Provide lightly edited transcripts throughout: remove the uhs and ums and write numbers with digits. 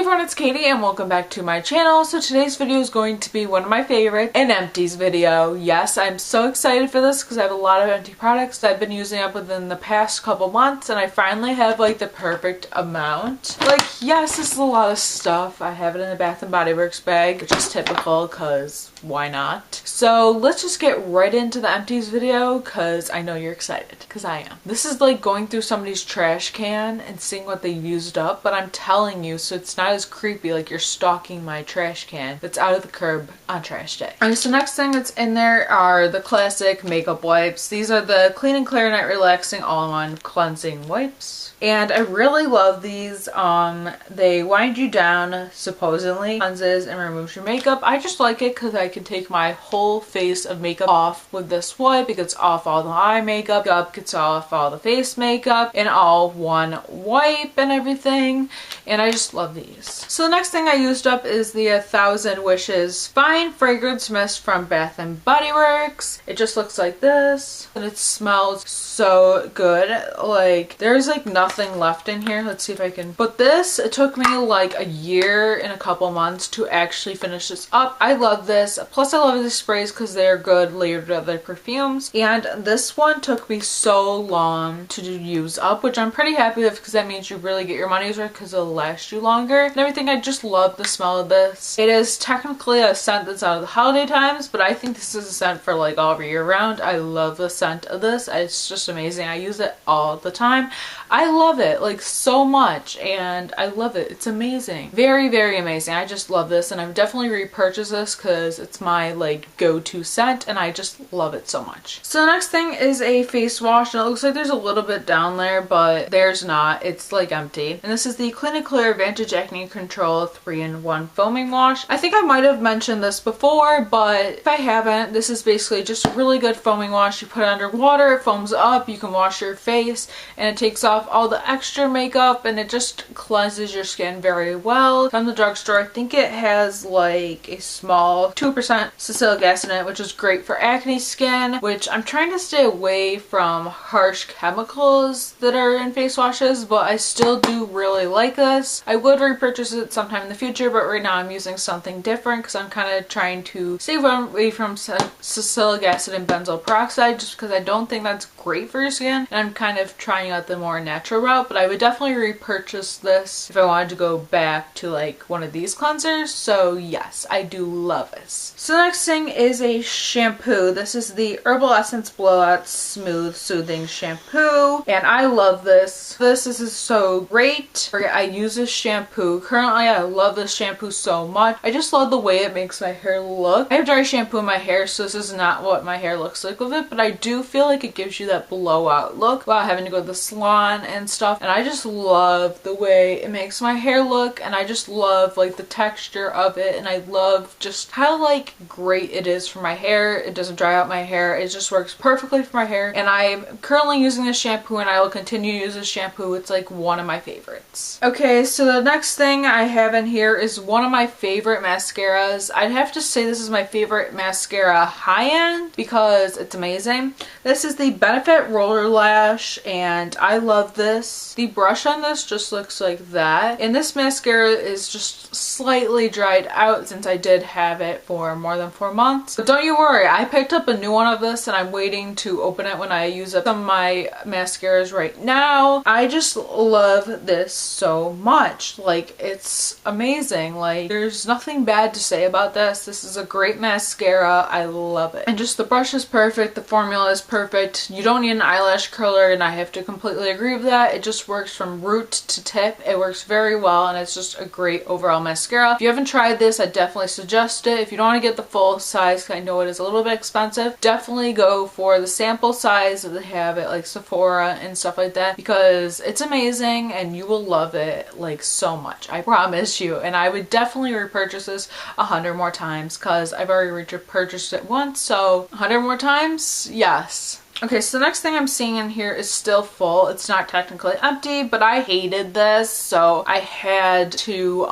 everyone, it's Katie and welcome back to my channel. So today's video is going to be one of my favorite, an empties video. Yes, I'm so excited for this because I have a lot of empty products that I've been using up within the past couple months and I finally have like the perfect amount. Like, yes, this is a lot of stuff. I have it in a Bath & Body Works bag, which is typical because why not? So let's just get right into the empties video because I know you're excited because I am. This is like going through somebody's trash can and seeing what they used up, but I'm telling you, so it's not as creepy like you're stalking my trash can that's out of the curb on trash day. Alright, so next thing that's in there are the classic makeup wipes. These are the Clean and Clear Night Relaxing All-in-One Cleansing Wipes. And I really love these. They wind you down, supposedly, cleanses and removes your makeup. I just like it because I can take my whole face of makeup off with this wipe. It gets off all the eye makeup, gets off all the face makeup in all one wipe and everything. And I just love these. So the next thing I used up is the 1000 Wishes Fine Fragrance Mist from Bath & Body Works. It just looks like this and it smells so good. Like, there's like nothing left in here. Let's see if I can. But this, it took me like a year and a couple months to actually finish this up. I love this. Plus I love these sprays because they're good layered with other perfumes. And this one took me so long to use up, which I'm pretty happy with because that means you really get your money's worth because it'll last you longer and everything. I just love the smell of this. It is technically a scent that's out of the holiday times, but I think this is a scent for like all year round. I love the scent of this. It's just amazing. I use it all the time. I love it like so much and I love it. It's amazing. Very, very amazing. I just love this and I've definitely repurchased this because it's my like go-to scent and I just love it so much. So the next thing is a face wash and it looks like there's a little bit down there, but there's not. It's like empty. And this is the Clean and Clear Vantage Acne Control 3-in-1 Foaming Wash. I think I might have mentioned this before, but if I haven't, this is basically just a really good foaming wash. You put it under water, it foams up, you can wash your face and it takes off all the extra makeup and it just cleanses your skin very well. From the drugstore, I think it has like a small 2% salicylic acid in it, which is great for acne skin, which I'm trying to stay away from harsh chemicals that are in face washes, but I still do really like this. I would repurchase it sometime in the future, but right now I'm using something different because I'm kind of trying to stay away from salicylic acid and benzoyl peroxide just because I don't think that's great for your skin, and I'm kind of trying out the more natural route. But I would definitely repurchase this if I wanted to go back to like one of these cleansers. So yes, I do love this. So the next thing is a shampoo. This is the Herbal Essence Blowout Smooth Soothing Shampoo and I love this. This is so great. I use this shampoo currently. I love this shampoo so much. I just love the way it makes my hair look. I have dry shampoo in my hair, so this is not what my hair looks like with it, but I do feel like it gives you that blowout look without having to go to the salon and stuff. And I just love the way it makes my hair look and I just love like the texture of it and I love just how like great it is for my hair. It doesn't dry out my hair. It just works perfectly for my hair and I'm currently using this shampoo and I will continue to use this shampoo. It's like one of my favorites. Okay, so the next thing I have in here is one of my favorite mascaras. I'd have to say this is my favorite mascara high-end because it's amazing. This is the Benefit Roller Lash and I love this. The brush on this just looks like that and this mascara is just slightly dried out since I did have it for more than 4 months. But don't you worry, I picked up a new one of this and I'm waiting to open it when I use up some of my mascaras right now. I just love this so much. Like, it's amazing. Like, there's nothing bad to say about this. This is a great mascara. I love it. And just the brush is perfect. The formula is perfect. You don't need an eyelash curler and I have to completely agree with that. It just works from root to tip. It works very well and it's just a great overall mascara. If you haven't tried this, I definitely suggest it. If you don't want to get the full size, I know it is a little bit expensive, definitely go for the sample size that they have at like Sephora and stuff like that because it's amazing and you will love it like so much. I promise you. And I would definitely repurchase this 100 more times because I've already repurchased it once, so 100 more times? Yes. Okay, so the next thing I'm seeing in here is still full. It's not technically empty, but I hated this, so I had to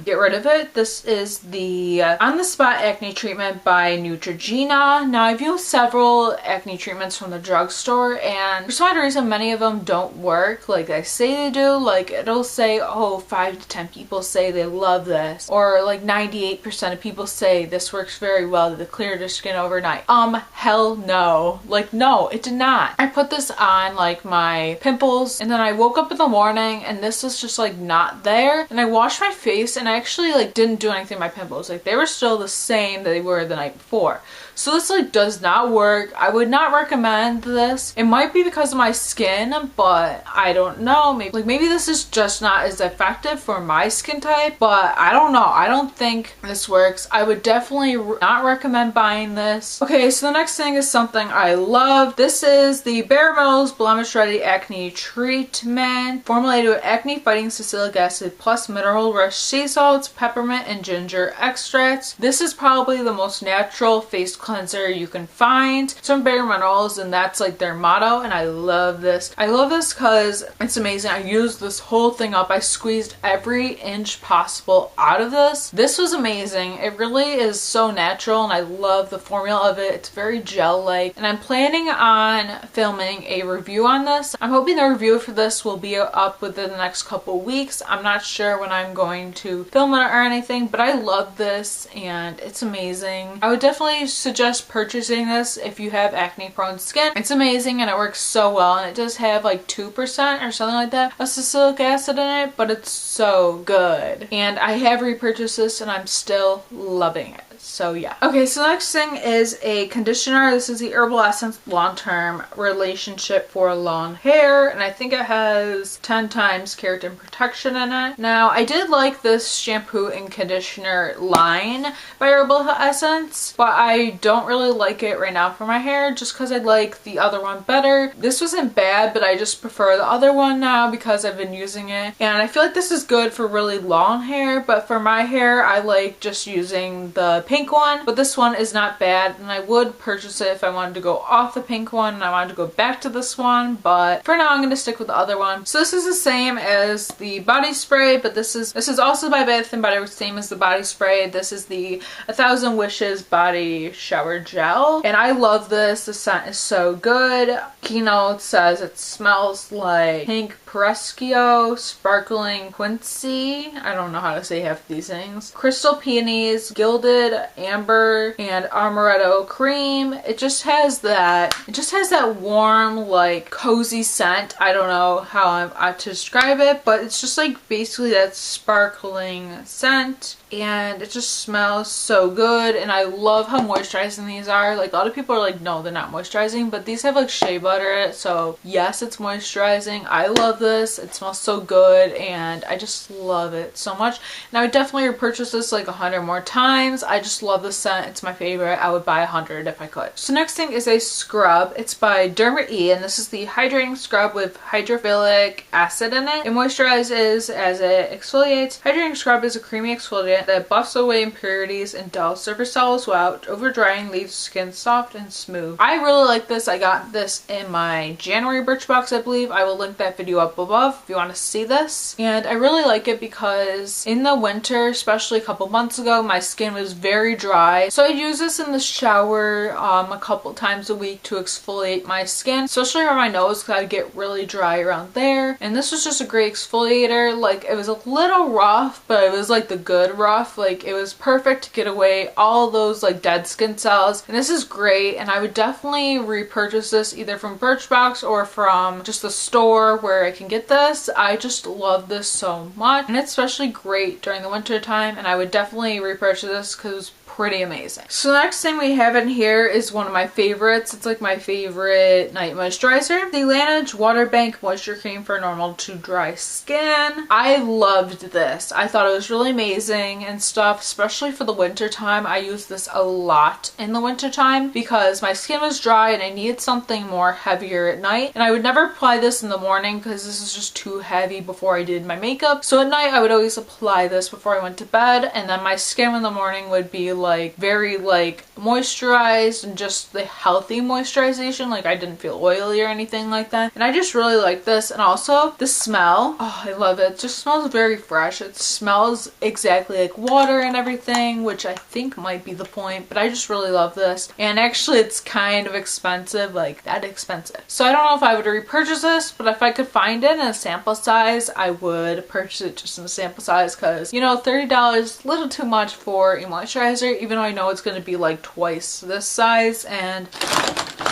get rid of it. This is the On the Spot Acne Treatment by Neutrogena. Now, I've used several acne treatments from the drugstore, and for some odd reason, many of them don't work like I say they do. Like, it'll say, oh, 5 to 10 people say they love this, or like 98% of people say this works very well to clear their skin overnight. Hell no. Like, no, it did not. I put this on like my pimples, and then I woke up in the morning and this was just like not there, and I washed my face and I actually like didn't do anything to my pimples. Like, they were still the same that they were the night before. So this like does not work. I would not recommend this. It might be because of my skin, but I don't know. Maybe this is just not as effective for my skin type, but I don't know. I don't think this works. I would definitely not recommend buying this. Okay, so the next thing is something I love. This is the Bare Minerals Blemish Ready Acne Treatment, formulated with acne fighting salicylic acid plus mineral rich sea salts, peppermint, and ginger extracts. This is probably the most natural face cleanser you can find. Some Bare Minerals, and that's like their motto, and I love this. I love this because it's amazing. I used this whole thing up. I squeezed every inch possible out of this. This was amazing. It really is so natural, and I love the formula of it. It's very gel-like, and I'm planning on filming a review on this. I'm hoping the review for this will be up within the next couple weeks. I'm not sure when I'm going to film it or anything, but I love this and it's amazing. I would definitely suggest purchasing this if you have acne prone skin. It's amazing and it works so well, and it does have like 2% or something like that of salicylic acid in it, but it's so good. And I have repurchased this and I'm still loving it. So yeah. Okay, so the next thing is a conditioner. This is the Herbal Essence Long-Term Relationship for Long Hair, and I think it has 10 times keratin protection in it. Now, I did like this shampoo and conditioner line by Herbal Essence, but I don't really like it right now for my hair just because I like the other one better. This wasn't bad, but I just prefer the other one now because I've been using it, and I feel like this is good for really long hair, but for my hair, I like just using the pink one, but this one is not bad, and I would purchase it if I wanted to go off the pink one and I wanted to go back to this one, but for now I'm going to stick with the other one. So this is the same as the body spray, but this is also by Bath & Body Works, same as the body spray. This is the 1000 Wishes Body Shower Gel, and I love this. The scent is so good. Keynote says it smells like pink Perescio, sparkling quincy, I don't know how to say half of these things, crystal peonies, gilded amber, and amaretto cream. It just has that warm, like cozy scent. I don't know how I to describe it, but it's just like basically that sparkling scent, and it just smells so good. And I love how moisturizing these are. Like, a lot of people are like, no, they're not moisturizing, but these have like shea butter in it, so yes, it's moisturizing. I love this. It smells so good, and I just love it so much. And I would definitely repurchase this like 100 more times. I just love the scent. It's my favorite. I would buy 100 if I could. So next thing is a scrub. It's by Derma E, and this is the hydrating scrub with hydrophilic acid in it. It moisturizes as it exfoliates. Hydrating scrub is a creamy exfoliant that buffs away impurities and dulls surface cells without over drying, leaves skin soft and smooth. I really like this. I got this in my January Birchbox, I believe. I will link that video up above if you want to see this. And I really like it because in the winter, especially a couple months ago, my skin was very dry. So I use this in the shower a couple times a week to exfoliate my skin, especially around my nose because I get really dry around there. And this was just a great exfoliator. Like, it was a little rough, but it was like the good rough. Like, it was perfect to get away all those like dead skin cells. And this is great, and I would definitely repurchase this either from Birchbox or from just the store where I can get this. I just love this so much, and it's especially great during the winter time, and I would definitely repurchase this because pretty amazing. So the next thing we have in here is one of my favorites. It's like my favorite night moisturizer. The Laneige Water Bank Moisture Cream for normal to dry skin. I loved this. I thought it was really amazing and stuff, especially for the winter time. I use this a lot in the winter time because my skin was dry and I needed something more heavier at night. And I would never apply this in the morning because this is just too heavy before I did my makeup. So at night I would always apply this before I went to bed, and then my skin in the morning would be like like very like moisturized and just the healthy moisturization. Like I didn't feel oily or anything like that. And I just really like this. And also the smell. Oh, I love it. It just smells very fresh. It smells exactly like water and everything, which I think might be the point, but I just really love this. And actually it's kind of expensive, like that expensive. So I don't know if I would repurchase this, but if I could find it in a sample size, I would purchase it just in a sample size because, you know, $30, a little too much for a moisturizer, even though I know it's going to be like twice this size. And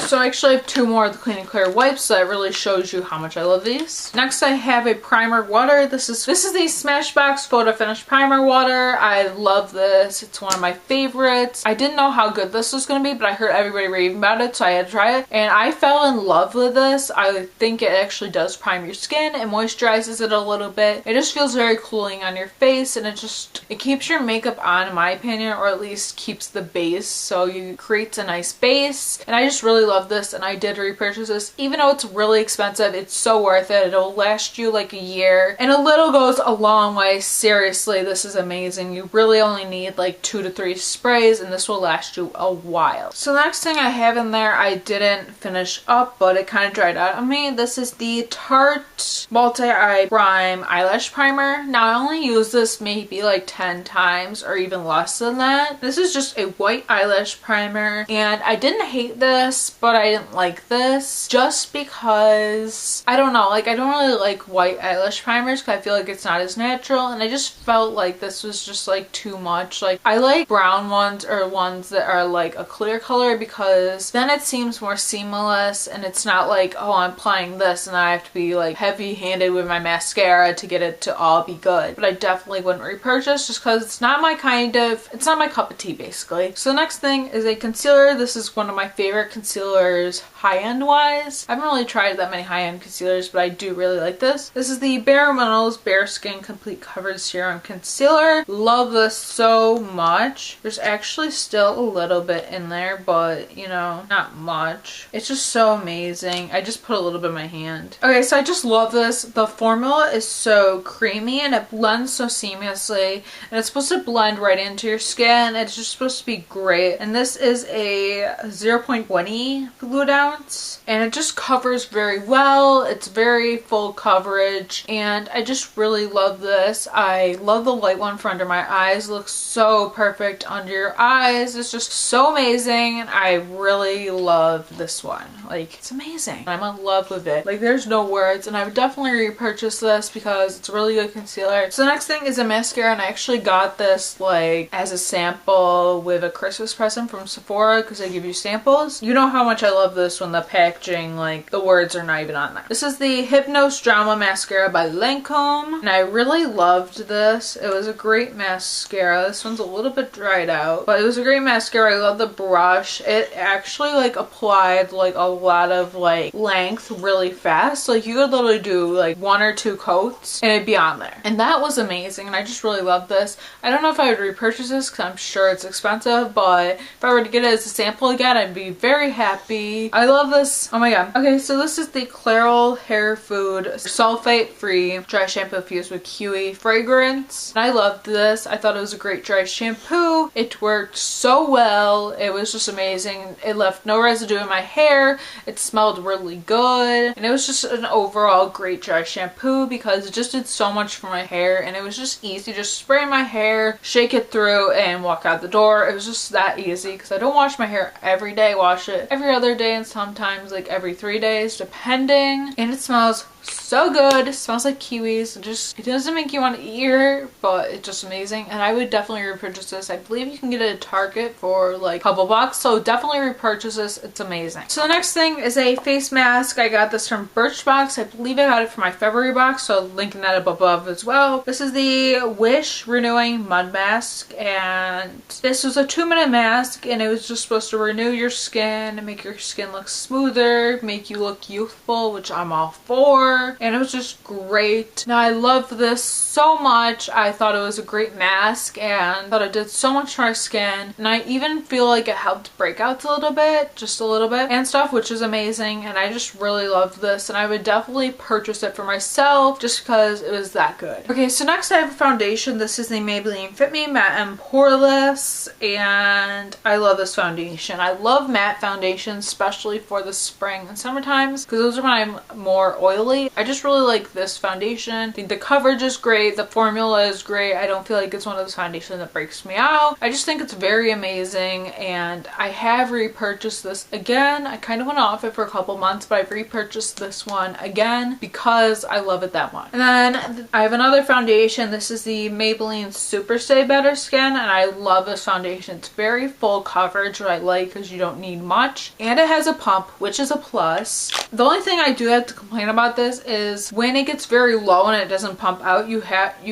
so I actually have 2 more of the Clean and Clear wipes, so that really shows you how much I love these. Next I have a primer water. This is the Smashbox Photo Finish Primer Water. I love this. It's one of my favorites. I didn't know how good this was going to be, but I heard everybody raving about it, so I had to try it. And I fell in love with this. I think it actually does prime your skin. It moisturizes it a little bit. It just feels very cooling on your face, and it keeps your makeup on, in my opinion, or at least keeps the base, so you creates a nice base. And I just really love this, and I did repurchase this. Even though it's really expensive, it's so worth it. It'll last you like a year, and a little goes a long way. Seriously, this is amazing. You really only need like 2 to 3 sprays, and this will last you a while. So the next thing I have in there, I didn't finish up, but it kind of dried out on me. This is the Tarte Multi-Eye Prime Eyelash Primer. Now I only use this maybe like 10 times or even less than that. This is just a white eyelash primer, and I didn't hate this, but I didn't like this just because, I don't know, like I don't really like white eyelash primers because I feel like it's not as natural, and I just felt like this was just like too much. Like I like brown ones or ones that are like a clear color because then it seems more seamless, and it's not like, oh, I'm applying this and I have to be like heavy handed with my mascara to get it to all be good. But I definitely wouldn't repurchase just because it's not my it's not my cup of tea basically. So the next thing is a concealer. This is one of my favorite concealers high-end wise. I haven't really tried that many high-end concealers, but I do really like this. This is the Bare Minerals Bare Skin Complete Coverage Serum Concealer. Love this so much. There's actually still a little bit in there, but you know, not much. It's just so amazing. I just put a little bit in my hand. Okay, so I just love this. The formula is so creamy and it blends so seamlessly, and it's supposed to blend right into your skin. It's just supposed to be great. And this is a 0.20 fluid ounce, and it just covers very well. It's very full coverage, and I just really love this. I love the light one for under my eyes. It looks so perfect under your eyes. It's just so amazing, and I really love this one. Like, it's amazing. I'm in love with it. Like, there's no words, and I would definitely repurchase this because it's a really good concealer. So the next thing is a mascara, and I actually got this like as a sample with a Christmas present from Sephora because they give you samples. You know how much I love this when the packaging, like the words are not even on there. This is the Hypnose Drama Mascara by Lancome, and I really loved this. It was a great mascara. This one's a little bit dried out, but it was a great mascara. I love the brush. It actually like applied like a lot of like length really fast. Like you could literally do like 1 or 2 coats and it'd be on there, and that was amazing. And I just really love this. I don't know if I would repurchase this because I'm sure it's expensive, but if I were to get it as a sample again, I'd be very happy. I love this. Oh my god. Okay, so this is the Clairol Hair Food Sulfate Free Dry Shampoo Fused with Kiwi Fragrance. And I loved this. I thought it was a great dry shampoo. It worked so well. It was just amazing. It left no residue in my hair. It smelled really good. And it was just an overall great dry shampoo because it just did so much for my hair, and it was just easy. Just spray my hair, shake it through, and walk out the door. It was just that easy because I don't wash my hair every day. I wash it every other day and sometimes like every 3 days depending. And it smells so good. It smells like kiwis. It doesn't make you want to eat your, but it's just amazing. And I would definitely repurchase this. I believe you can get it at Target for like a couple bucks, so definitely repurchase this. It's amazing. So the next thing is a face mask. I got this from Birchbox. I believe I got it for my February box, so linking that up above as well. This is the Wish Renewing Mud Mask, and this was a 2-minute mask, and it was just supposed to renew your skin and make your skin look smoother, make you look youthful, which I'm all for. store, and it was just great. Now I love this so much. I thought it was a great mask and thought it did so much for my skin, and I even feel like it helped breakouts a little bit, just a little bit and stuff, which is amazing. And I just really loved this, and I would definitely purchase it for myself just because it was that good. Okay, so next I have a foundation. This is the Maybelline Fit Me Matte and Poreless, and I love this foundation. I love matte foundations, especially for the spring and summer times, because those are when I'm more oily. I just really like this foundation. I think the coverage is great, the formula is great. I don't feel like it's one of those foundations that breaks me out. I just think it's very amazing, and I have repurchased this again. I kind of went off it for a couple months, but I've repurchased this one again because I love it that much. And then I have another foundation. This is the Maybelline Super Stay Better Skin, and I love this foundation. It's very full coverage, what I like, because you don't need much, and it has a pump, which is a plus. The only thing I do have to complain about this is when it gets very low and it doesn't pump out, you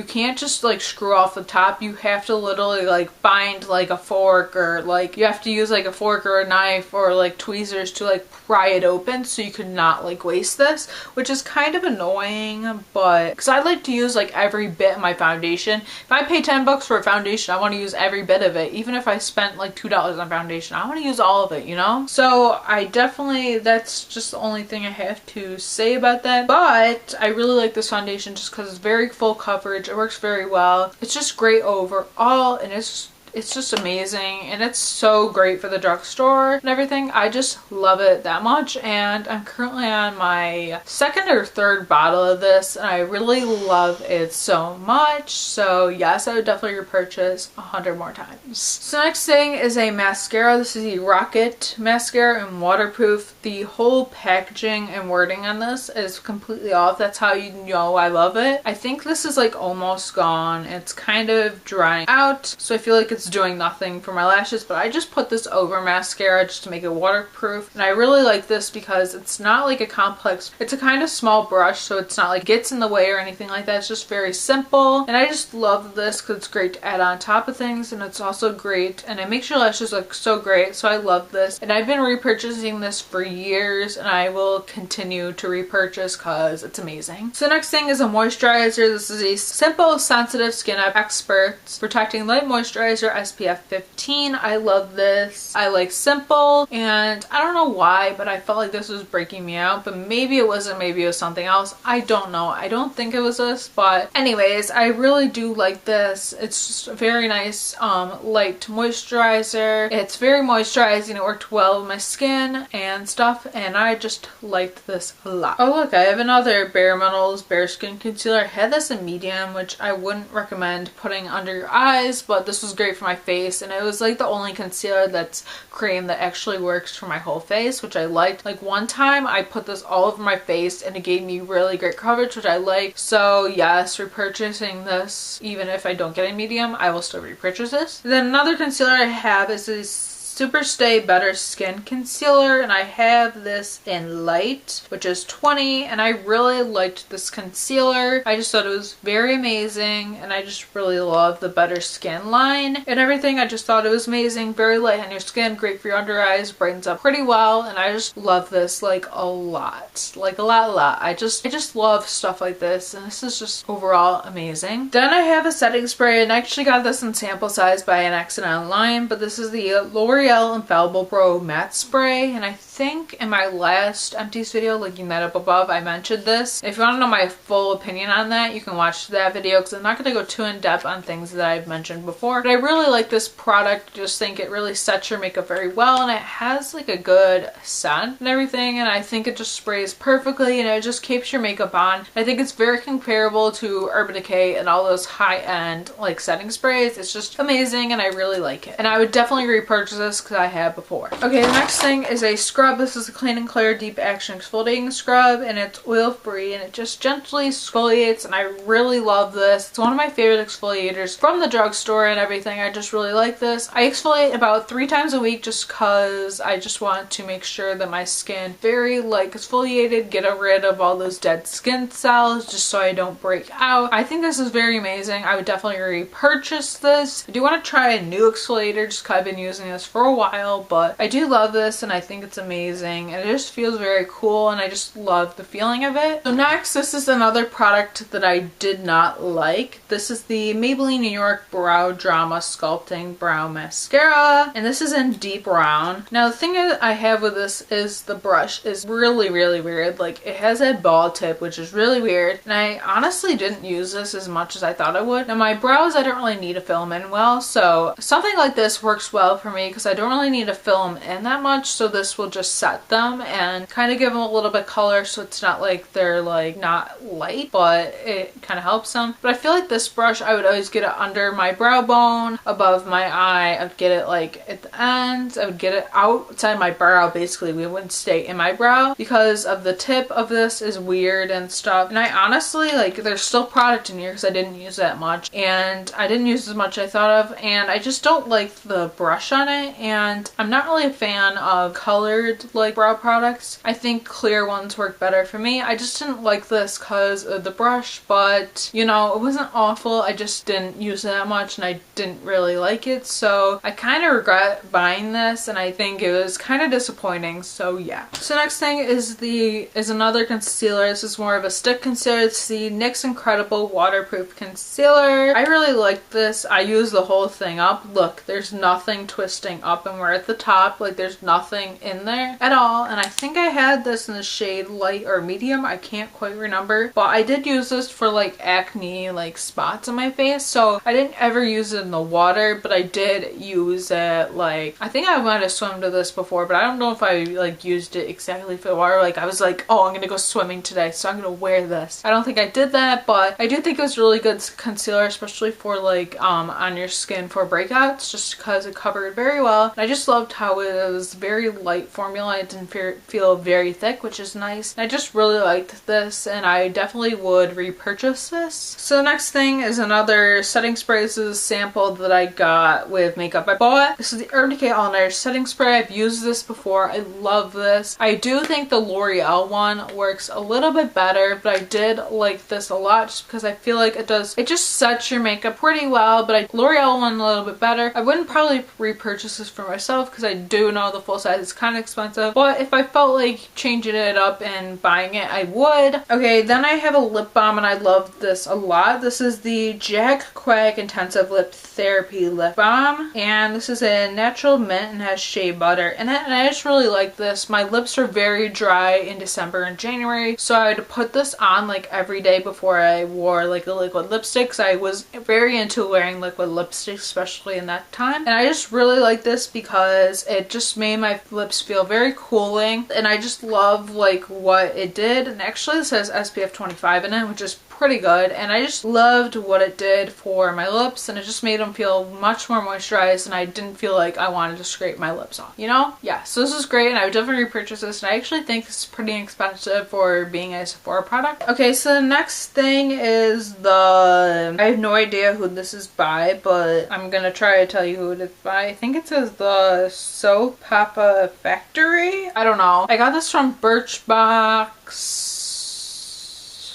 can't just like screw off the top. You have to literally like find like a fork, or like you have to use like a fork or a knife or like tweezers to like pry it open, so you could not like waste this, which is kind of annoying. But because I like to use like every bit of my foundation. If I pay 10 bucks for a foundation, I want to use every bit of it. Even if I spent like $2 on foundation, I want to use all of it, you know? So I definitely, that's just the only thing I have to say about that. But I really like this foundation just because it's very full coverage. It works very well. It's just great overall, and it's just amazing, and it's so great for the drugstore and everything. I just love it that much, and I'm currently on my second or third bottle of this, and I really love it so much. So yes, I would definitely repurchase 100 more times. So next thing is a mascara. This is the Rocket Mascara in Waterproof. The whole packaging and wording on this is completely off. That's how you know I love it. I think this is like almost gone. It's kind of drying out, so I feel like it's doing nothing for my lashes, but I just put this over mascara just to make it waterproof. And I really like this because it's not like a complex, it's a kind of small brush, so it's not like gets in the way or anything like that. It's just very simple, and I just love this because it's great to add on top of things, and it's also great, and it makes your lashes look so great. So I love this, and I've been repurchasing this for years, and I will continue to repurchase because it's amazing. So next thing is a moisturizer. This is a Simple Sensitive Skin Experts Protecting Light Moisturizer SPF 15. I love this. I like simple, and I don't know why, but I felt like this was breaking me out, but maybe it wasn't, maybe it was something else. I don't know. I don't think it was this, but anyways, I really do like this. It's just a very nice light moisturizer. It's very moisturizing. It worked well with my skin and stuff, and I just liked this a lot. Oh look, I have another Bare Minerals Bare Skin Concealer. I had this in medium, which I wouldn't recommend putting under your eyes, but this was great for my face, and it was like the only concealer that's cream that actually works for my whole face, which I liked. Like one time I put this all over my face and it gave me really great coverage, which I like. So yes, repurchasing this, even if I don't get a medium, I will still repurchase this. Then another concealer I have is this Super Stay Better Skin Concealer, and I have this in light, which is 20, and I really liked this concealer. I just thought it was very amazing, and I just really love the Better Skin line and everything. I just thought it was amazing. Very light on your skin, great for your under eyes, brightens up pretty well, and I just love this like a lot. Like a lot. I just love stuff like this, and this is just overall amazing. Then I have a setting spray, and I actually got this in sample size by an accident online, but this is the L'Oreal Infallible Pro Matte Spray, and I think in my last Empties video, linking that up above, I mentioned this. If you want to know my full opinion on that, you can watch that video, because I'm not going to go too in depth on things that I've mentioned before. But I really like this product. Just think it really sets your makeup very well, and it has like a good scent and everything, and I think it just sprays perfectly, and it just keeps your makeup on. I think it's very comparable to Urban Decay and all those high-end like setting sprays. It's just amazing, and I really like it, and I would definitely repurchase this because I had before. Okay, the next thing is a scrub. This is a Clean and Clear Deep Action Exfoliating Scrub, and it's oil free, and it just gently exfoliates, and I really love this. It's one of my favorite exfoliators from the drugstore and everything. I just really like this. I exfoliate about 3 times a week just because I just want to make sure that my skin very like exfoliated, get rid of all those dead skin cells just so I don't break out. I think this is very amazing. I would definitely repurchase this. I do want to try a new exfoliator just because I've been using this for a while, but I do love this, and I think it's amazing. amazing and it just feels very cool and I just love the feeling of it. So next, this is another product that I did not like. This is the Maybelline New York Brow Drama Sculpting Brow Mascara, and this is in deep brown. Now the thing I have with this is the brush is really weird. Like, it has a ball tip, which is really weird, and I honestly didn't use this as much as I thought I would. Now my brows, I don't really need to fill them in well, so something like this works well for me because I don't really need to fill them in that much, so this will just set them and kind of give them a little bit color, so it's not like they're like not light, but it kind of helps them. But I feel like this brush, I would always get it under my brow bone, above my eye. I would get it like at the ends. I would get it outside my brow, basically. We wouldn't stay in my brow because of the tip of this is weird and stuff. And I honestly, like, there's still product in here because I didn't use that much, and I didn't use as much as I thought of, and I just don't like the brush on it, and I'm not really a fan of colored like brow products. I think clear ones work better for me. I just didn't like this because of the brush, but you know, it wasn't awful. I just didn't use it that much and I didn't really like it, so I kind of regret buying this and I think it was kind of disappointing, so yeah. So next thing is another concealer. This is more of a stick concealer. It's the NYX Incredible Waterproof Concealer. I really like this. I use the whole thing up. Look, there's nothing twisting up and we're at the top. Like, there's nothing in there at all, and I think I had this in the shade light or medium. I can't quite remember, but I did use this for like acne like spots on my face, so I didn't ever use it in the water, but I did use it, like, I think I might have swum to this before, but I don't know if I like used it exactly for the water. Like, I was like, oh, I'm gonna go swimming today, so I'm gonna wear this. I don't think I did that, but I do think it was really good concealer, especially for like on your skin for breakouts, just because it covered very well. And I just loved how it was very light formula. It didn't feel very thick, which is nice. And I just really liked this, and I definitely would repurchase this. So the next thing is another setting spray. This is a sample that I got with makeup I bought. This is the Urban Decay All Nighter setting spray. I've used this before. I love this. I do think the L'Oreal one works a little bit better, but I did like this a lot just because I feel like it just sets your makeup pretty well, but L'Oreal one a little bit better. I wouldn't probably repurchase this for myself because I do know the full size is kind of expensive, but if I felt like changing it up and buying it, I would. Okay, then I have a lip balm and I love this a lot. This is the Jack Quag Intensive Lip Therapy Lip Balm, and this is a natural mint and has shea butter in it, and I just really like this. My lips are very dry in December and January, so I would put this on like every day before I wore like a liquid lipstick, because I was very into wearing liquid lipstick, especially in that time. And I just really like this because it just made my lips feel very cooling, and I just love like what it did. And actually this has SPF 25 in it, which is pretty good, and I just loved what it did for my lips, and it just made them feel much more moisturized, and I didn't feel like I wanted to scrape my lips off, you know? Yeah, so this is great, and I would definitely repurchase this, and I actually think it's pretty inexpensive for being a Sephora product. Okay, so the next thing is I have no idea who this is by, but I'm gonna try to tell you who it is by. I think it says the Soap Papa Factory. I don't know. I got this from Birchbox.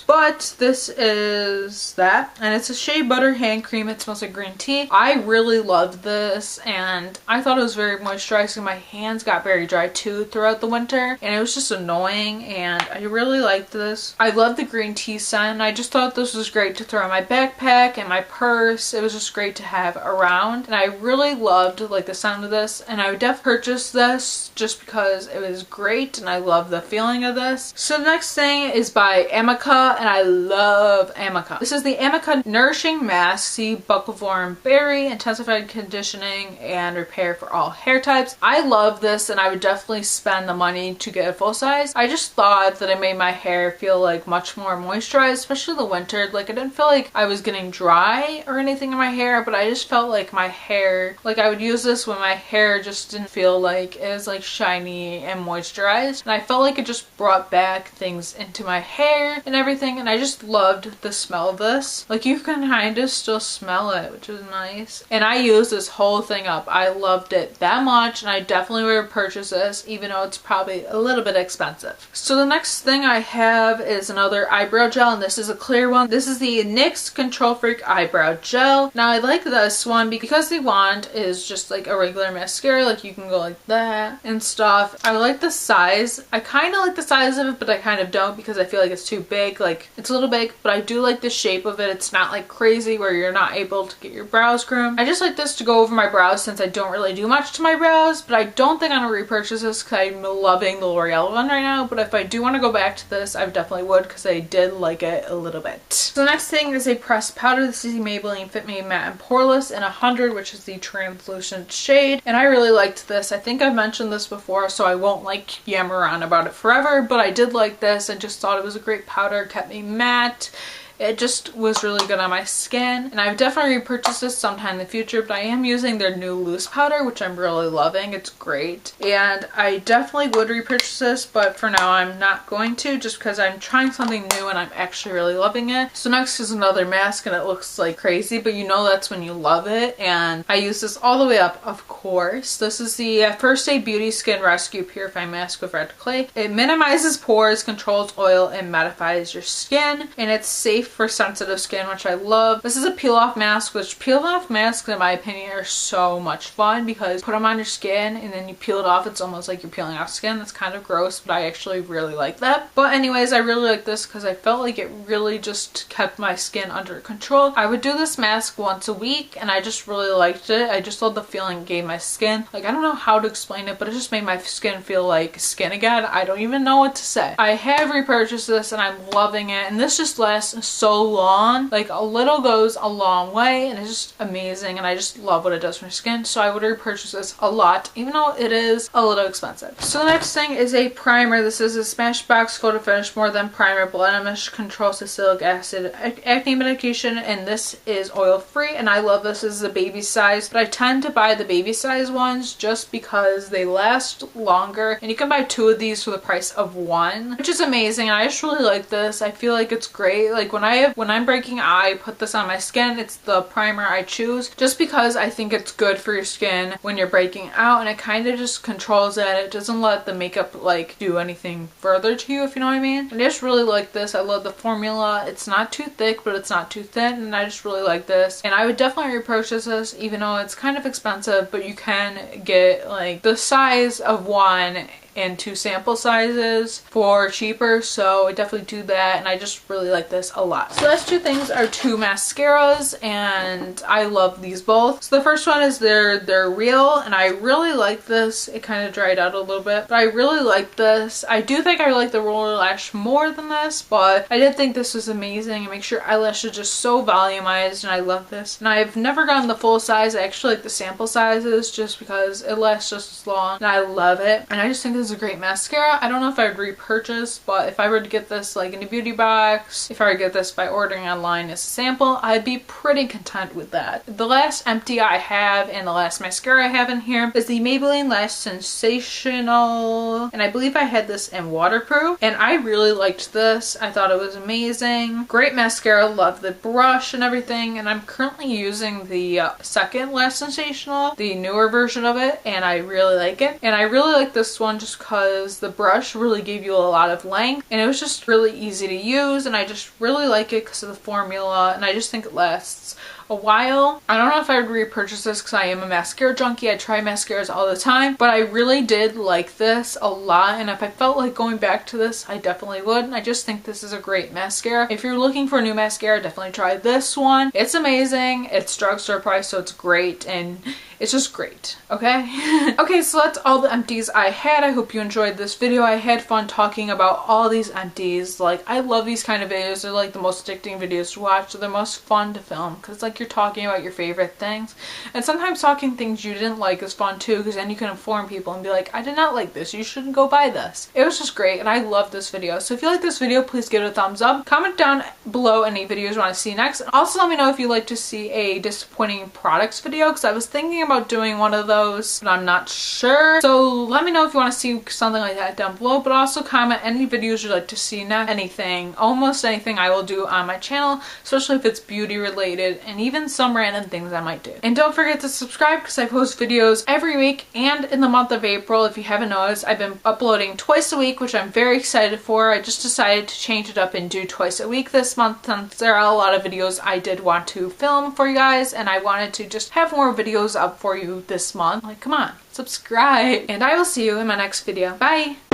But this is that, and it's a shea butter hand cream. It smells like green tea. I really loved this, and I thought it was very moisturizing. My hands got very dry too throughout the winter, and it was just annoying, and I really liked this. I love the green tea scent, and I just thought this was great to throw in my backpack and my purse. It was just great to have around, and I really loved like the sound of this, and I would definitely purchase this just because it was great, and I love the feeling of this. So the next thing is by Amica, and I love Amica. This is the Amica Nourishing Mask Sea Bucklevorm Berry Intensified Conditioning and Repair for All Hair Types. I love this, and I would definitely spend the money to get a full size. I just thought that it made my hair feel like much more moisturized, especially the winter. Like, I didn't feel like I was getting dry or anything in my hair, but I just felt like my hair, like I would use this when my hair just didn't feel like it was like shiny and moisturized, and I felt like it just brought back things into my hair and everything. everything, and I just loved the smell of this. Like, you can kind of still smell it, which is nice. And I used this whole thing up. I loved it that much, and I definitely would purchase this, even though it's probably a little bit expensive. So the next thing I have is another eyebrow gel, and this is a clear one. This is the NYX Control Freak Eyebrow Gel. Now, I like this one because the wand is just like a regular mascara. Like, you can go like that and stuff. I like the size. I kind of like the size of it, but I kind of don't because I feel like it's too big. Like, it's a little big, but I do like the shape of it. It's not like crazy where you're not able to get your brows groomed. I just like this to go over my brows since I don't really do much to my brows, but I don't think I'm gonna repurchase this because I'm loving the L'Oreal one right now. But if I do want to go back to this, I definitely would because I did like it a little bit. So the next thing is a pressed powder. This is the Maybelline Fit Me Matte and Poreless in 100, which is the translucent shade, and I really liked this. I think I've mentioned this before, so I won't like yammer on about it forever, but I did like this. I just thought it was a great powder, kept me matte. It just was really good on my skin, and I've definitely repurchased this sometime in the future, but I am using their new loose powder, which I'm really loving. It's great, and I definitely would repurchase this, but for now I'm not going to, just because I'm trying something new and I'm actually really loving it. So next is another mask, and it looks like crazy, but you know that's when you love it, and I use this all the way up, of course. This is the First Aid Beauty Skin Rescue Purifying Mask with Red Clay. It minimizes pores, controls oil, and mattifies your skin, and it's safe for sensitive skin, which I love. This is a peel off mask, which peel off masks in my opinion are so much fun because you put them on your skin and then you peel it off. It's almost like you're peeling off skin. That's kind of gross, but I actually really like that. But anyways, I really like this because I felt like it really just kept my skin under control. I would do this mask once a week and I just really liked it. I just love the feeling it gave my skin. Like, I don't know how to explain it, but it just made my skin feel like skin again. I don't even know what to say. I have repurchased this and I'm loving it, and this just lasts so long. Like, a little goes a long way, and it's just amazing, and I just love what it does for my skin, so I would repurchase this a lot, even though it is a little expensive. So the next thing is a primer. This is a Smashbox Photo Finish More Than Primer Blemish Control Salicylic Acid Acne Medication, and this is oil free, and I love this. This is a baby size, but I tend to buy the baby size ones just because they last longer, and you can buy 2 of these for the price of 1, which is amazing. I just really like this. I feel like it's great. Like, when I'm breaking out, I put this on my skin. It's the primer I choose just because I think it's good for your skin when you're breaking out, and it kind of just controls it. It doesn't let the makeup like do anything further to you, if you know what I mean. I just really like this. I love the formula. It's not too thick, but it's not too thin, and I just really like this. And I would definitely repurchase this, even though it's kind of expensive, but you can get like the size of 1 and 2 sample sizes for cheaper, so I definitely do that, and I just really like this a lot. So the last 2 things are 2 mascaras, and I love these both. So the first one is they're real, and I really like this. It kind of dried out a little bit, but I really like this. I do think I like the roller lash more than this, but I did think this was amazing. It makes your eyelashes just so volumized, and I love this. And I've never gotten the full size. I actually like the sample sizes just because it lasts just as long, and I love it. And I just think this is a great mascara. I don't know if I would repurchase, but if I were to get this like in a beauty box, if I were to get this by ordering online as a sample, I'd be pretty content with that. The last empty I have and the last mascara I have in here is the Maybelline Lash Sensational, and I believe I had this in waterproof, and I really liked this. I thought it was amazing. Great mascara. Love the brush and everything, and I'm currently using the second Lash Sensational, the newer version of it, and I really like it. And I really like this one just because the brush really gave you a lot of length, and it was just really easy to use, and I just really like it because of the formula, and I just think it lasts a while. I don't know if I would repurchase this because I am a mascara junkie. I try mascaras all the time, but I really did like this a lot, and if I felt like going back to this, I definitely would. And I just think this is a great mascara. If you're looking for a new mascara, definitely try this one. It's amazing. It's drugstore price, so it's great, and it's just great, okay? Okay, so that's all the empties I had. I hope you enjoyed this video. I had fun talking about all these empties. Like, I love these kind of videos. They're like the most addicting videos to watch. They're the most fun to film because like you're talking about your favorite things. And sometimes talking things you didn't like is fun too, because then you can inform people and be like, I did not like this. You shouldn't go buy this. It was just great, and I love this video. So if you like this video, please give it a thumbs up. Comment down below any videos you want to see next. And also let me know if you'd like to see a disappointing products video, because I was thinking about doing one of those, but I'm not sure. So let me know if you want to see something like that down below, but also comment any videos you'd like to see next. Anything, almost anything I will do on my channel, especially if it's beauty related, and even some random things I might do. And don't forget to subscribe because I post videos every week, and in the month of April, if you haven't noticed, I've been uploading twice a week, which I'm very excited for. I just decided to change it up and do twice a week this month since there are a lot of videos I did want to film for you guys, and I wanted to just have more videos up for you this month. Like, come on, subscribe. And I will see you in my next video. Bye!